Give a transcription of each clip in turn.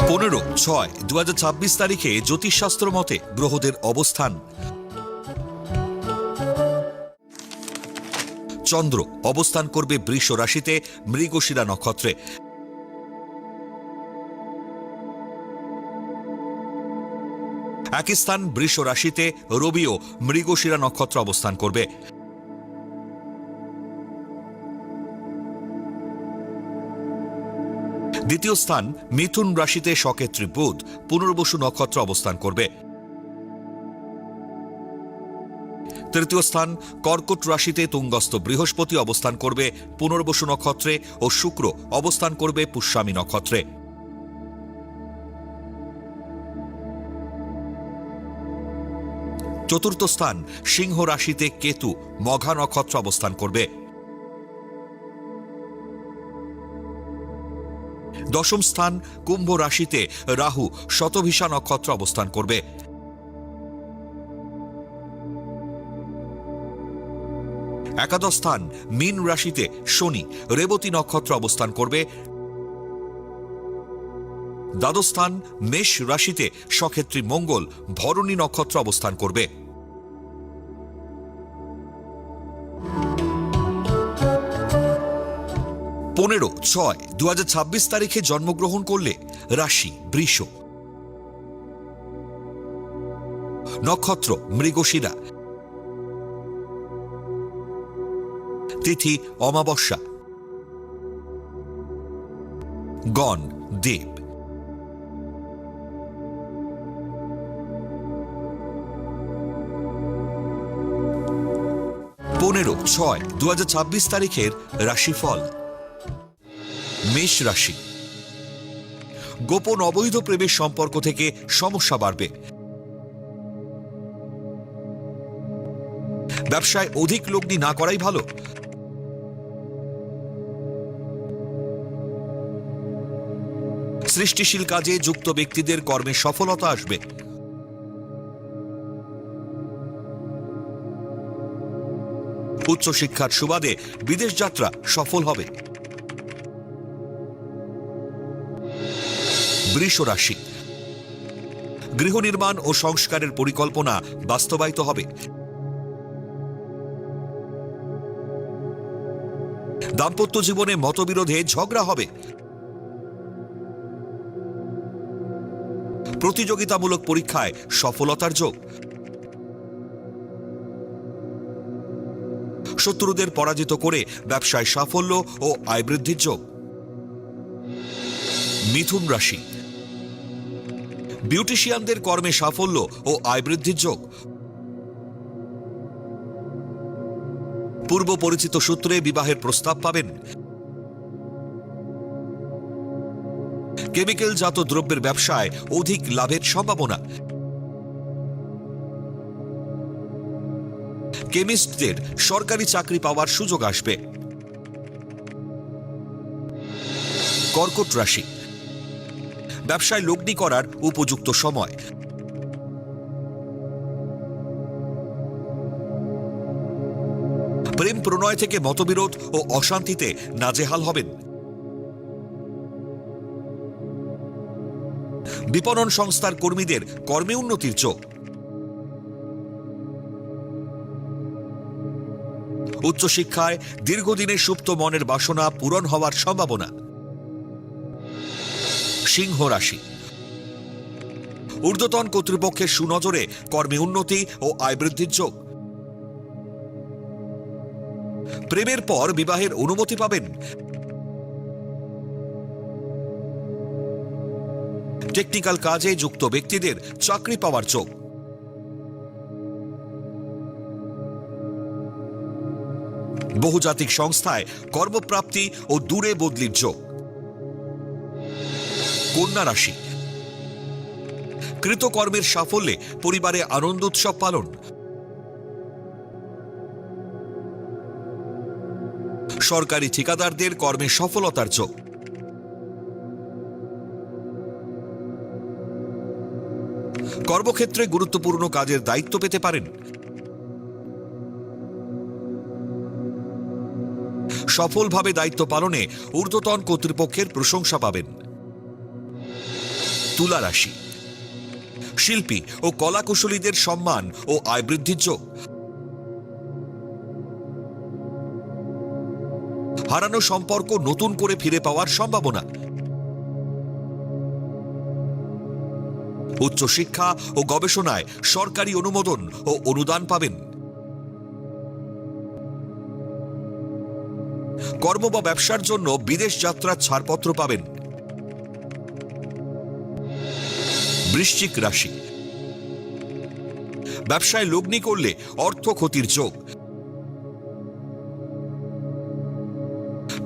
15/6/2026 তারিখে জ্যোতিষশাস্ত্র মতে গ্রহদের অবস্থান। চন্দ্র অবস্থান করবে বৃষ রাশিতে মৃগশিরা নক্ষত্রে। একই স্থান বৃষ রাশিতে রবিও মৃগশিরা নক্ষত্র অবস্থান করবে। দ্বিতীয় স্থান মিথুন রাশিতে সকেত্রী বুধ পুনর্বসু নক্ষত্র অবস্থান করবে। তৃতীয় স্থান কর্কট রাশিতে তুঙ্গস্থ বৃহস্পতি অবস্থান করবে পুনর্বসু নক্ষত্রে ও শুক্র অবস্থান করবে পুষ্যামী নক্ষত্রে। চতুর্থ স্থান সিংহ রাশিতে কেতু মঘা নক্ষত্র অবস্থান করবে। দশম স্থান কুম্ভ রাশিতে রাহু শতভিষা নক্ষত্র অবস্থান করবে। একাদশ স্থান মীন রাশিতে শনি রেবতী নক্ষত্র অবস্থান করবে। দ্বাদশ স্থান মেষ রাশিতে সক্ষেত্রী মঙ্গল ভরণী নক্ষত্র অবস্থান করবে। 15/6/2026 তারিখে জন্মগ্রহণ করলে রাশি বৃষ, নক্ষত্র মৃগশিরা, তিথি অমাবস্যা, গণ দেব। 15/6/2026 তারিখের রাশিফল। মেষ রাশি, গোপন অবৈধ প্রেমের সম্পর্ক থেকে সমস্যা বাড়বে। ব্যবসায় অধিক লগ্নি না করাই ভালো। সৃষ্টিশীল কাজে যুক্ত ব্যক্তিদের কর্মে সফলতা আসবে। উচ্চশিক্ষার সুবাদে বিদেশ যাত্রা সফল হবে। বৃষ রাশি, গৃহ নির্মাণ ও সংস্কারের পরিকল্পনা বাস্তবায়িত হবে। দাম্পত্য জীবনে মতবিরোধে ঝগড়া হবে। প্রতিযোগিতামূলক পরীক্ষায় সফলতার যোগ। শত্রুদের পরাজিত করে ব্যবসায় সাফল্য ও আয় বৃদ্ধির যোগ। মিথুন রাশি, বিউটিশিয়ানদের কর্মে সাফল্য ও আয় বৃদ্ধির যোগ। পূর্ব পরিচিত সূত্রে বিবাহের প্রস্তাব পাবেন। কেমিক্যালজাত দ্রব্যের ব্যবসায় অধিক লাভের সম্ভাবনা। কেমিস্টদের সরকারি চাকরি পাওয়ার সুযোগ আসবে। কর্কট রাশি, ব্যবসায় লগ্নি করার উপযুক্ত সময়। প্রেম প্রণয় থেকে মতবিরোধ ও অশান্তিতে নাজেহাল হবেন। বিপণন সংস্থার কর্মীদের কর্মে উন্নতির যোগ। উচ্চশিক্ষায় দীর্ঘদিনের সুপ্ত মনের বাসনা পূরণ হওয়ার সম্ভাবনা। সিংহ রাশি, ঊর্ধ্বতন কর্তৃপক্ষের সুনজরে কর্মে উন্নতি ও আয় বৃদ্ধির যোগ। প্রেমের পর বিবাহের অনুমতি পাবেন। টেকনিক্যাল কাজে যুক্ত ব্যক্তিদের চাকরি পাওয়ার যোগ। বহুজাতিক সংস্থায় কর্মপ্রাপ্তি ও দূরে বদলির যোগ। কন্যা রাশি, কৃতকর্মের সাফল্যে পরিবারে আনন্দ উৎসব পালন। সরকারি ঠিকাদারদের কর্মে সফলতার যোগ। কর্মক্ষেত্রে গুরুত্বপূর্ণ কাজের দায়িত্ব পেতে পারেন। সফলভাবে দায়িত্ব পালনে ঊর্ধ্বতন কর্তৃপক্ষের প্রশংসা পাবেন। তুলা রাশি, শিল্পী ও কলাকুশলীদের সম্মান ও আয় বৃদ্ধির যোগ। হারানো সম্পর্ক নতুন করে ফিরে পাওয়ার সম্ভাবনা। উচ্চশিক্ষা ও গবেষণায় সরকারি অনুমোদন ও অনুদান পাবেন। কর্ম বা ব্যবসার জন্য বিদেশ যাত্রার ছাড়পত্র পাবেন। বৃশ্চিক রাশি, ব্যবসায় লগ্নি করলে অর্থ ক্ষতির যোগ।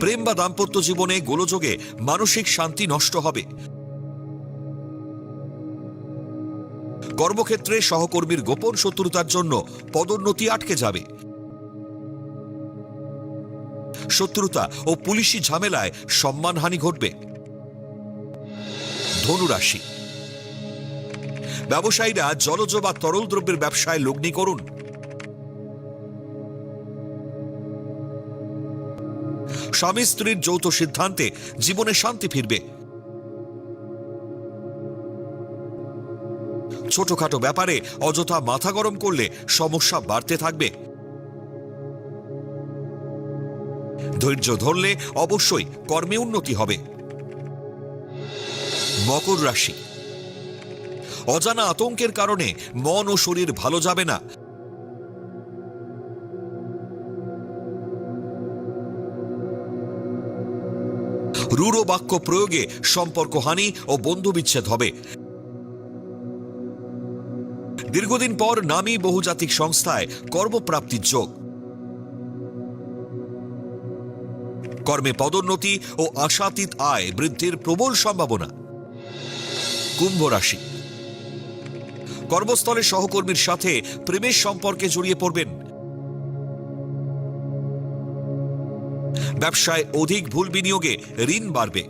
প্রেম বা দাম্পত্য জীবনে গোলযোগে মানসিক শান্তি নষ্ট হবে। কর্মক্ষেত্রে সহকর্মীর গোপন শত্রুতার জন্য পদোন্নতি আটকে যাবে। শত্রুতা ও পুলিশি ঝামেলায় সম্মানহানি ঘটবে। ধনু রাশি, ব্যবসায়ীরা জলজ বা তরল দ্রব্যের ব্যবসায় লগ্নি করুন। স্বামী স্ত্রীর যৌথ সিদ্ধান্তে জীবনে শান্তি ফিরবে। ছোটখাটো ব্যাপারে অযথা মাথা গরম করলে সমস্যা বাড়তে থাকবে। ধৈর্য ধরলে অবশ্যই কর্মে উন্নতি হবে। মকর রাশি, অজানা আতঙ্কের কারণে মন ও শরীর ভালো যাবে না। রূঢ় বাক্য প্রয়োগে সম্পর্কহানি ও বন্ধুবিচ্ছেদ হবে। দীর্ঘদিন পর নামী বহুজাতিক সংস্থায় কর্মপ্রাপ্তির যোগ। কর্মে পদোন্নতি ও আশাতীত আয় বৃদ্ধির প্রবল সম্ভাবনা। কুম্ভ রাশি, কর্মস্থলে সহকর্মীর সাথে প্রেমের সম্পর্কে জড়িয়ে পড়বেন। ব্যবসায় অধিক ভুল বিনিয়োগে ঋণ বাড়বে।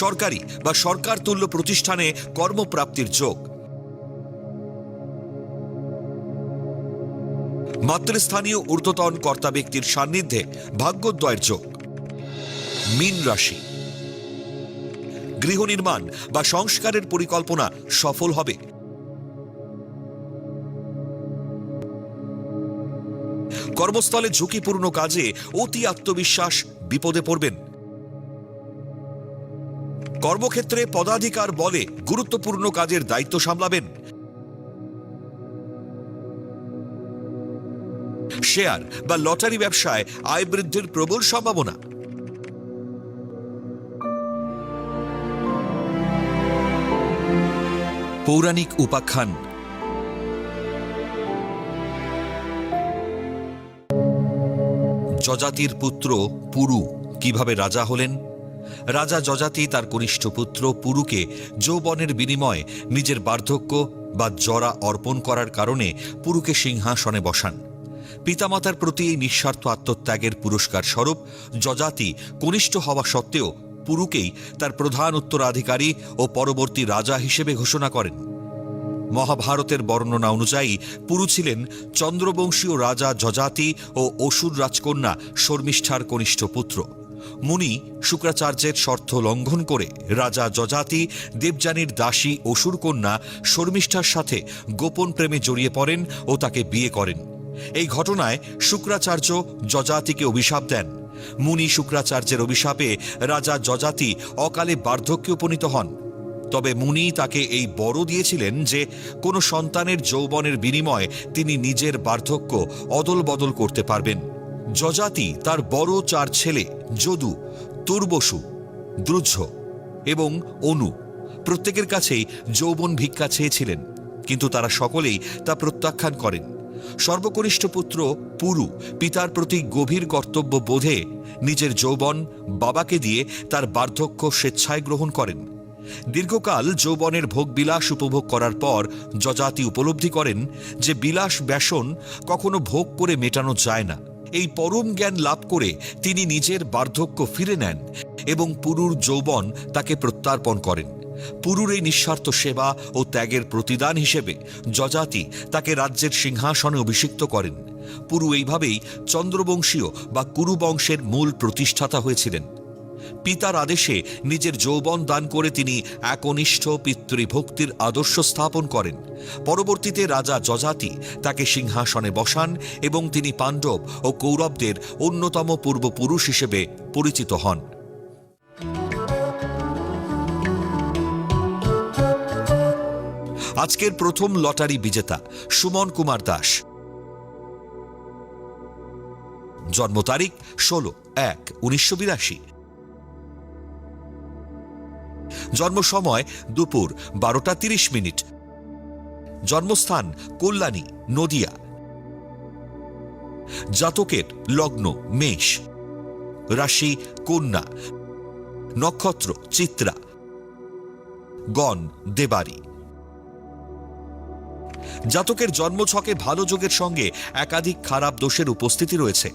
সরকারি বা সরকার তুল্য প্রতিষ্ঠানে কর্মপ্রাপ্তির যোগ। মাতৃস্থানীয় ঊর্ধ্বতন কর্তা ব্যক্তির সান্নিধ্যে ভাগ্যোদয়ের যোগ। মীন রাশি, গৃহ নির্মাণ বা সংস্কারের পরিকল্পনা সফল হবে। কর্মস্থলে ঝুঁকিপূর্ণ কাজে অতি আত্মবিশ্বাস বিপদে পড়বেন। কর্মক্ষেত্রে পদাধিকার বলে গুরুত্বপূর্ণ কাজের দায়িত্ব সামলাবেন। শেয়ার বা লটারি ব্যবসায় আয় বৃদ্ধির প্রবল সম্ভাবনা। পৌরাণিক উপাখ্যান। যজাতির পুত্র পুরু কিভাবে রাজা হলেন? রাজা যজাতি তার কনিষ্ঠ পুত্র পুরুকে যৌবনের বিনিময়ে নিজের বার্ধক্য বা জরা অর্পণ করার কারণে পুরুকে সিংহাসনে বসান। পিতামাতার প্রতি এই নিঃস্বার্থ আত্মত্যাগের পুরস্কার স্বরূপ যজাতি কনিষ্ঠ হওয়া সত্ত্বেও পুরুকেই তার প্রধান উত্তরাধিকারী ও পরবর্তী রাজা হিসেবে ঘোষণা করেন। মহাভারতের বর্ণনা অনুযায়ী পুরু ছিলেন চন্দ্রবংশীয় রাজা যজাতি ও অসুর রাজকন্যা শর্মিষ্ঠার কনিষ্ঠ পুত্র। মুনি শুক্রাচার্যের শর্ত লঙ্ঘন করে রাজা যজাতি দেবযানীর দাসী অসুর কন্যা শর্মিষ্ঠার সাথে গোপন প্রেমে জড়িয়ে পড়েন ও তাকে বিয়ে করেন। এই ঘটনায় শুক্রাচার্য যজাতিকে অভিশাপ দেন। মুনি শুক্রাচার্যের অভিশাপে রাজা যজাতি অকালে বার্ধক্যে উপনীত হন। তবে মুনি তাকে এই বর দিয়েছিলেন যে কোনো সন্তানের যৌবনের বিনিময়ে তিনি নিজের বার্ধক্য অদল বদল করতে পারবেন। যজাতি তার বড় 4 ছেলে যদু, তুর্বসু, দ্রুজ এবং অনু প্রত্যেকের কাছেই যৌবন ভিক্ষা চেয়েছিলেন, কিন্তু তারা সকলেই তা প্রত্যাখ্যান করেন। সর্বকনিষ্ঠ পুত্র পুরু পিতার প্রতি গভীর কর্তব্য বোধে নিজের যৌবন বাবাকে দিয়ে তার বার্ধক্য স্বেচ্ছায় গ্রহণ করেন। দীর্ঘকাল যৌবনের ভোগবিলাস উপভোগ করার পর যজাতি উপলব্ধি করেন যে বিলাস ব্যসন কখনো ভোগ করে মেটানো যায় না। এই পরম জ্ঞান লাভ করে তিনি নিজের বার্ধক্য ফিরে নেন এবং পুরুর যৌবন তাকে প্রত্যার্পণ করেন। পুরুর এই নিঃস্বার্থ সেবা ও ত্যাগের প্রতিদান হিসেবে যজাতি তাকে রাজ্যের সিংহাসনে অভিষিক্ত করেন। পুরু এইভাবেই চন্দ্রবংশীয় বা কুরু বংশের মূল প্রতিষ্ঠাতা হয়েছিলেন। পিতার আদেশে নিজের যৌবন দান করে তিনি একনিষ্ঠ পিতৃভক্তির আদর্শ স্থাপন করেন। পরবর্তীতে রাজা যজাতি তাকে সিংহাসনে বসান এবং তিনি পাণ্ডব ও কৌরবদের অন্যতম পূর্বপুরুষ হিসেবে পরিচিত হন। আজকের প্রথম লটারি বিজেতা সুমন কুমার দাস। জন্ম তারিখ 16/1/1982। জন্ম সময় দুপুর 12:30। জন্মস্থান কল্যাণী, নদিয়া। জাতকের লগ্ন মেষ, রাশি কন্যা, নক্ষত্র চিত্রা, গণ দেবারী। জাতকের জন্মছকে ভালো যোগের সঙ্গে একাধিক খারাপ দোষের উপস্থিতি রয়েছে।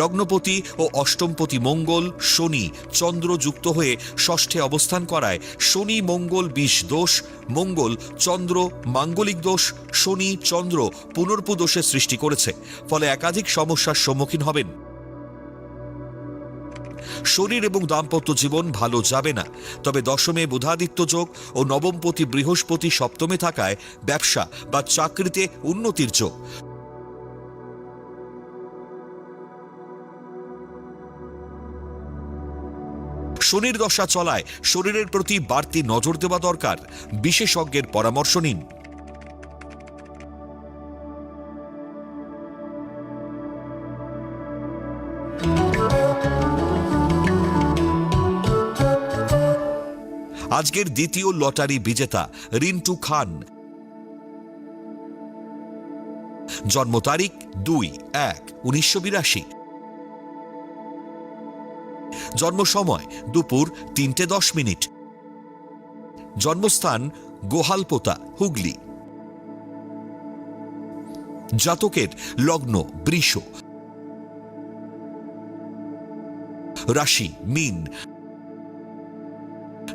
লগ্নপতি ও অষ্টমপতি মঙ্গল, শনি, চন্দ্র যুক্ত হয়ে ষষ্ঠে অবস্থান করায় শনি মঙ্গল বিষ দোষ, মঙ্গল চন্দ্র মাঙ্গলিক দোষ, শনি চন্দ্র পুনর্পু দোষের সৃষ্টি করেছে। ফলে একাধিক সমস্যার সম্মুখীন হবেন। শরীর এবং দাম্পত্য জীবন ভালো যাবে না। তবে দশমে বুধাদিত্য যোগ ও নবমপতি বৃহস্পতি সপ্তমে থাকায় ব্যবসা বা চাকরিতে উন্নতির যোগ। শনির দশা চলায় শরীরের প্রতি বাড়তি নজর দেওয়া দরকার। বিশেষজ্ঞের পরামর্শ নিন। আজকের দ্বিতীয় লটারি বিজেতা রিন্টু খান। জন্ম তারিখ 2/1/1982। জন্ম সময় দুপুর 3:10। জন্মস্থান গোহালপোতা, হুগলি। জাতকের লগ্ন বৃষ, রাশি মীন,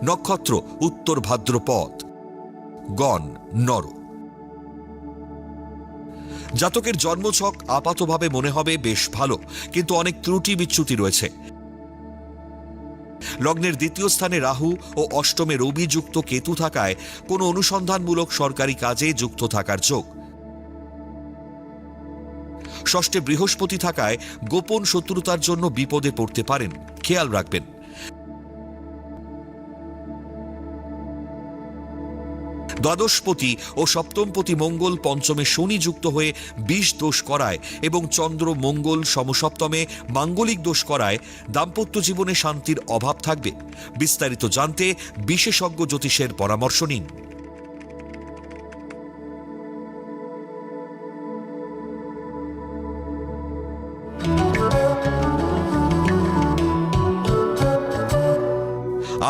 নক্ষত্র উত্তর ভাদ্রপদ, গণ নর। জাতকের জন্মছক আপাতভাবে মনে হবে বেশ ভালো, কিন্তু অনেক ত্রুটি বিচ্যুতি রয়েছে। লগ্নের দ্বিতীয় স্থানে রাহু ও অষ্টমে রবি যুক্ত কেতু থাকায় কোনো অনুসন্ধানমূলক সরকারি কাজে যুক্ত থাকার যোগ। ষষ্ঠে বৃহস্পতি থাকায় গোপন শত্রুতার জন্য বিপদে পড়তে পারেন, খেয়াল রাখবেন। দ্বাদশপতি ও সপ্তমপতি মঙ্গল পঞ্চমে শনি যুক্ত হয়ে বিষ দোষ করায় এবং চন্দ্র মঙ্গল সমসপ্তমে মাঙ্গলিক দোষ করায় দাম্পত্য জীবনে শান্তির অভাব থাকবে। বিস্তারিত জানতে বিশেষজ্ঞ জ্যোতিষের পরামর্শ নিন।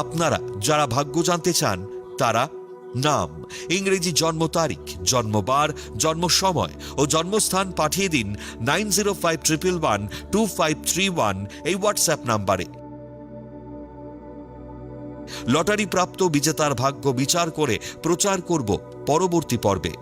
আপনারা যারা ভাগ্য জানতে চান তারা নাম, ইংরেজি জন্ম তারিখ, জন্মবার, জন্ম সময় ও জন্মস্থান পাঠিয়ে দিন 9051112531 এই হোয়াটসঅ্যাপ নাম্বারে। লটারি প্রাপ্ত বিজেতার ভাগ্য বিচার করে প্রচার করব পরবর্তী পর্বে।